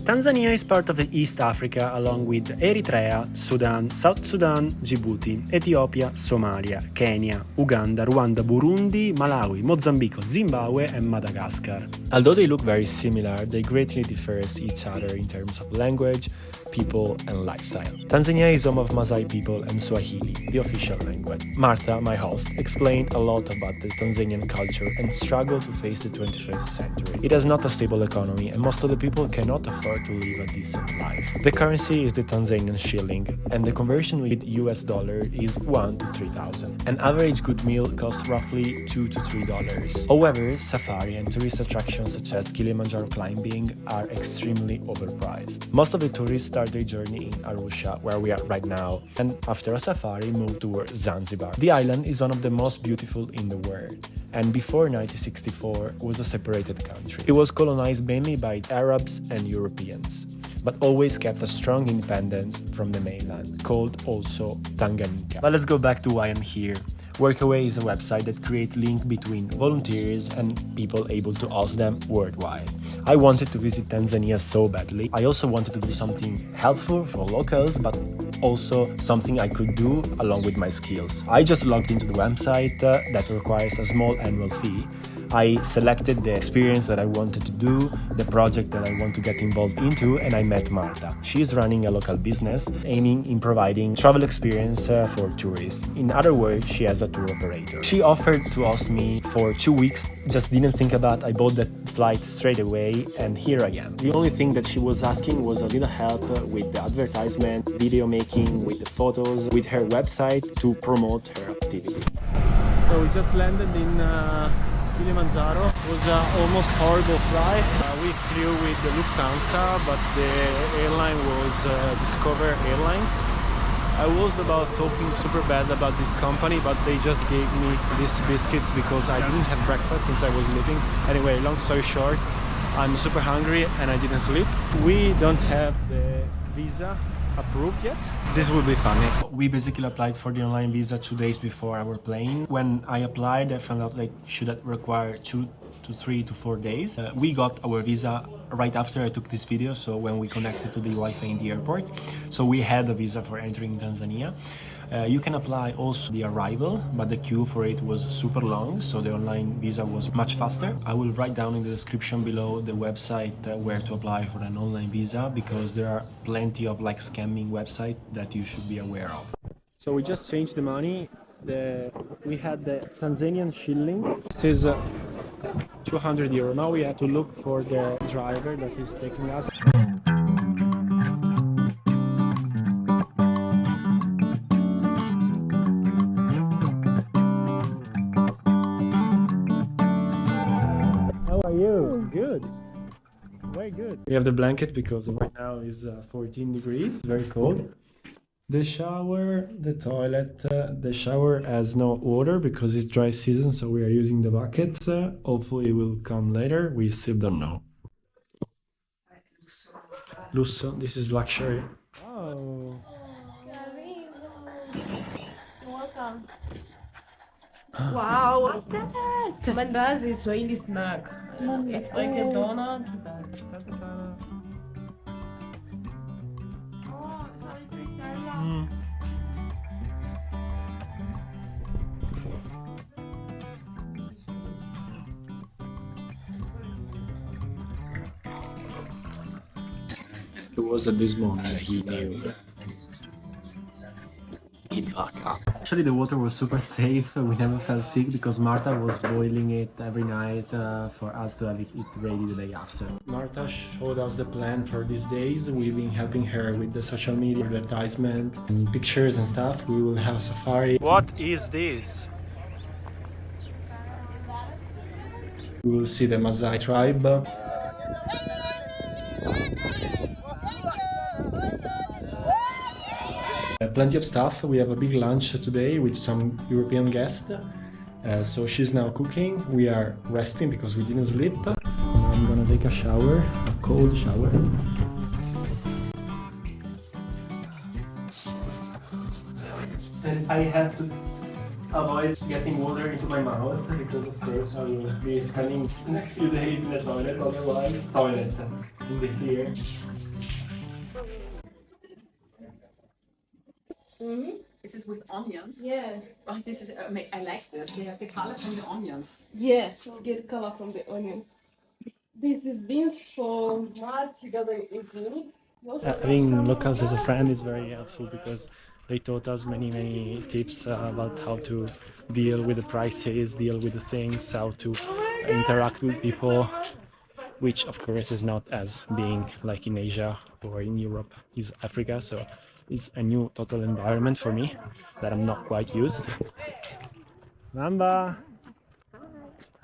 Tanzania is part of the East Africa along with Eritrea, Sudan, South Sudan, Djibouti, Ethiopia, Somalia, Kenya, Uganda, Rwanda, Burundi, Malawi, Mozambique, Zimbabwe and Madagascar. Although they look very similar, they greatly differ each other in terms of language, people and lifestyle. Tanzania is home of Maasai people and Swahili, the official language. Martha, my host, explained a lot about the Tanzanian culture and struggle to face the 21st century. It has not a stable economy and most of the people cannot afford to live a decent life. The currency is the Tanzanian shilling and the conversion with US dollar is 1 to 3,000. An average good meal costs roughly $2 to $3. However, safari and tourist attractions such as Kilimanjaro climbing are extremely overpriced. Most of the tourists start their journey in Arusha, where we are right now, and after a safari move towards Zanzibar. The island is one of the most beautiful in the world, and before 1964 was a separated country. It was colonized mainly by Arabs and Europeans, but always kept a strong independence from the mainland, called also Tanganyika. But let's go back to why I'm here. Workaway is a website that creates link between volunteers and people able to host them worldwide. I wanted to visit Tanzania so badly. I also wanted to do something helpful for locals, but also something I could do along with my skills. I just logged into the website that requires a small annual fee. I selected the experience that I wanted to do, the project that I want to get involved into, and I met Marta. She is running a local business aiming in providing travel experience for tourists. In other words, she has a tour operator. She offered to host me for 2 weeks, just didn't think about it. I bought the flight straight away and here I am. The only thing that she was asking was a little help with the advertisement, video making, with the photos, with her website to promote her activity. So we just landed in Kilimanjaro. It was an almost horrible flight. We flew with the Lufthansa, but the airline was Discover Airlines. I was about talking super bad about this company, but they just gave me these biscuits because I didn't have breakfast since I was leaving. Anyway, long story short, I'm super hungry and I didn't sleep. We don't have the visa approved yet. This will be funny. We basically applied for the online visa 2 days before our plane. When I applied, I found out like should require 2 to 3 to 4 days. We got our visa right after I took this video, so when we connected to the Wi-Fi in the airport. So we had a visa for entering Tanzania. You can apply also the arrival, but the queue for it was super long, so the online visa was much faster. I will write down in the description below the website where to apply for an online visa, because there are plenty of like scamming websites that you should be aware of. So we just changed the money. We had the Tanzanian shilling. This is 200 euro. Now we have to look for the driver that is taking us. How are you? Good. Very good. We have the blanket because right now is 14 degrees. Very cold. The shower, the toilet, the shower has no water because it's dry season, so we are using the buckets. Hopefully it will come later, we still don't know. Lusso, this is luxury. Oh. You're welcome. Wow, what's that? Mandazi, Swahili snack. It's like a donut. It was at this moment that he knew. Actually, the water was super safe. We never felt sick because Marta was boiling it every night for us to have it ready the day after. Marta showed us the plan for these days. We've been helping her with the social media advertisement, pictures and stuff. We will have safari. What is this? We will see the Maasai tribe. Plenty of stuff. We have a big lunch today with some European guests. So she's now cooking. We are resting because we didn't sleep. I'm gonna take a shower, a cold shower. And I have to avoid getting water into my mouth because of course I will be spending the next few days in the toilet, otherwise toilet in the here. This is with onions. Yeah. Oh, this is. I like this. They have the color from the onions. Yeah, to get color from the onion. This is beans for March. You gotta include. Having locals as a friend is very helpful because they taught us many tips about how to deal with the prices, deal with the things, how to interact with people, which of course is not as being like in Asia or in Europe, is Africa, so it's a new total environment for me that I'm not quite used. Mamba!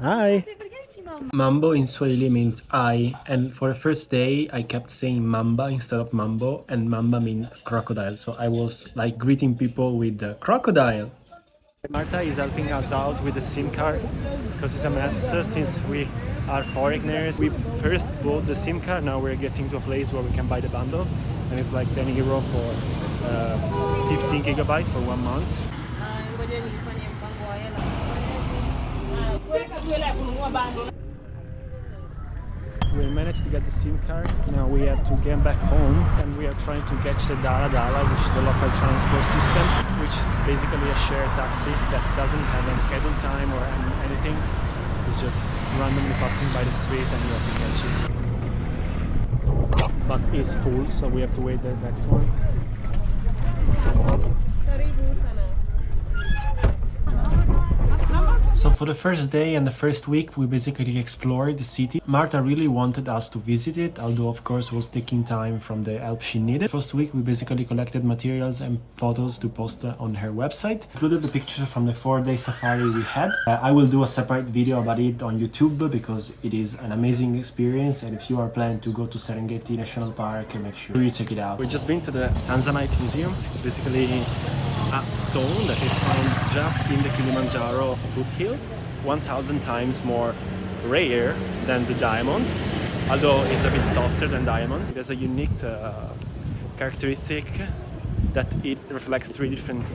Hi! Mambo in Swahili means I, and for the first day I kept saying mamba instead of mambo, and mamba means crocodile, so I was like greeting people with the crocodile. Marta is helping us out with the SIM card because it's a mess since we are foreigners. We first bought the SIM card, now we're getting to a place where we can buy the bundle, and it's like 10 euro for 15 gigabyte for 1 month. We managed to get the SIM card. Now we have to get back home and we are trying to catch the Dala Dala, which is the local transport system, which is basically a shared taxi that doesn't have a scheduled time or anything. It's just randomly passing by the street and you have to catch it. But it's full, so we have to wait the next one. So for the first day and the first week we basically explored the city. Marta really wanted us to visit it, although of course was taking time from the help she needed. First week we basically collected materials and photos to post on her website. Included the pictures from the 4-day safari we had. I will do a separate video about it on YouTube because it is an amazing experience, and if you are planning to go to Serengeti National Park, make sure you check it out. We've just been to the Tanzanite Museum. It's basically a stone that is found just in the Kilimanjaro foothill, 1,000 times more rare than the diamonds, although it's a bit softer than diamonds. It has a unique characteristic that it reflects 3 different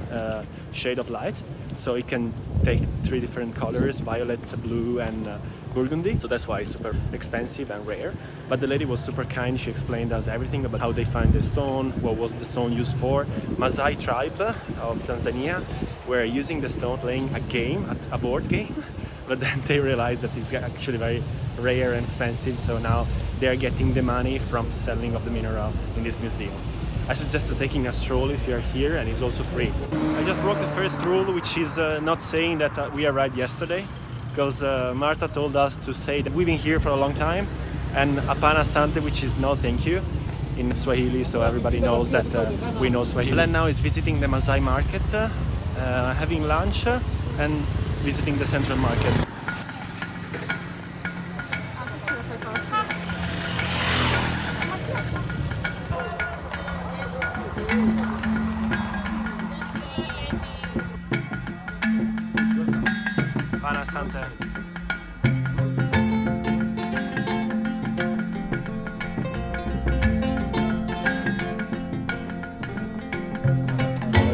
shades of light, so it can take 3 different colors: violet, blue and burgundy. So that's why it's super expensive and rare. But the lady was super kind. She explained us everything about how they find the stone, what was the stone used for. Maasai tribe of Tanzania were using the stone playing a game, a board game, but then they realized that it's actually very rare and expensive, so now they are getting the money from selling of the mineral in this museum. I suggest taking a stroll if you are here, and it's also free. I just broke the first rule, which is not saying that we arrived yesterday, because Marta told us to say that we've been here for a long time, and Apana Sante, which is no thank you in Swahili, so everybody knows that we know Swahili. The plan now is visiting the Maasai market, having lunch and visiting the central market. Apana Sante.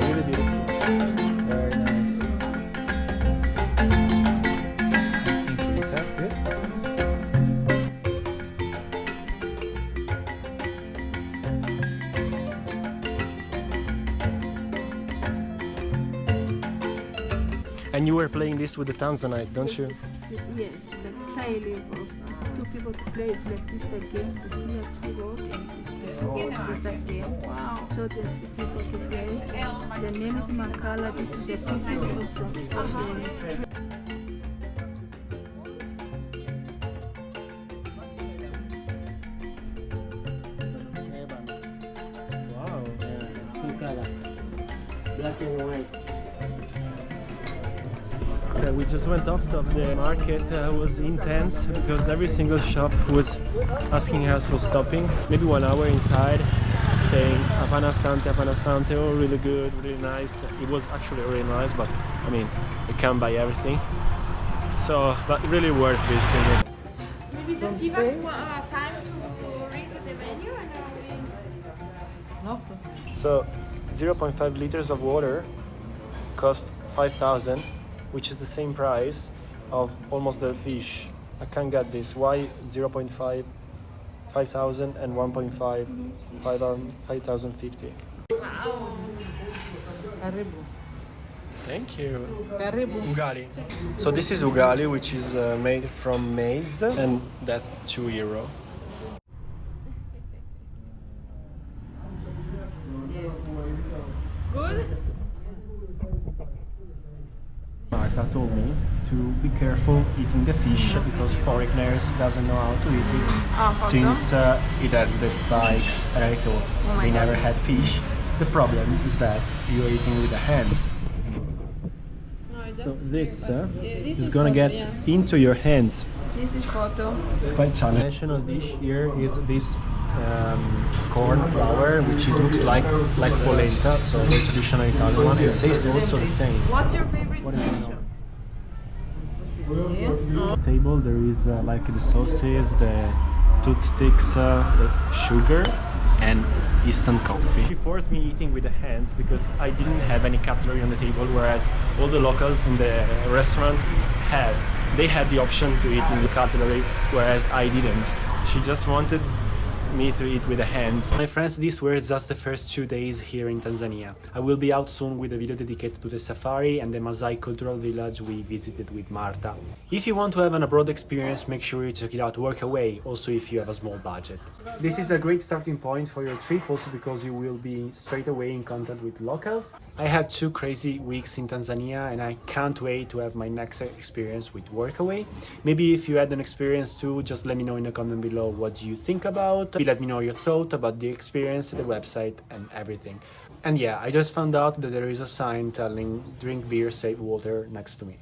Really beautiful. Very nice. Thank you, Lisa. Good. And you were playing this with the Tanzanite, don't you? Yes, the style of 2 people to play it like this game. We have 2 rods and this that game. Wow. So there's 2 people to play it. The name is Makala. This is the pieces from the Wow. Black and white. We just went off of the market. It was intense because every single shop was asking us for stopping. Maybe 1 hour inside, saying Apana Sante, oh really good, really nice. It was actually really nice, but I mean, you can't buy everything. So, but really worth visiting it. Maybe just give us time to read the menu and No. So 0.5 liters of water cost 5,000, which is the same price of almost the fish. I can't get this. Why 0.5 5,000 and 1.5, 5,050. Karibu. Thank you. Karibu. Ugali. So this is ugali, which is made from maize, and that's €2. Yes. Good? Marta told me to be careful eating the fish because foreigners doesn't know how to eat it since it has the spikes, and I thought they never had fish. The problem is that you're eating with the hands. So this is gonna get into your hands. This is photo. It's quite challenging. National dish here is this corn flour, which looks like polenta, so the traditional Italian one. It tastes also the same. What's your favorite What is going on? Yeah. Table there is like the sauces, the toothsticks, the sugar, and instant coffee. She forced me eating with the hands because I didn't have any cutlery on the table, whereas all the locals in the restaurant had. They had the option to eat in the cutlery, whereas I didn't. She just wanted me to eat with the hands. My friends, these were just the first 2 days here in Tanzania. I will be out soon with a video dedicated to the safari and the Maasai cultural village we visited with Marta. If you want to have an abroad experience, make sure you check it out Workaway, also if you have a small budget. This is a great starting point for your trip, also because you will be straight away in contact with locals. I had 2 crazy weeks in Tanzania and I can't wait to have my next experience with Workaway. Maybe if you had an experience too, just let me know in the comment below what you think about. Let me know your thought about the experience, the website and everything. And yeah, I just found out that there is a sign telling drink beer, save water next to me.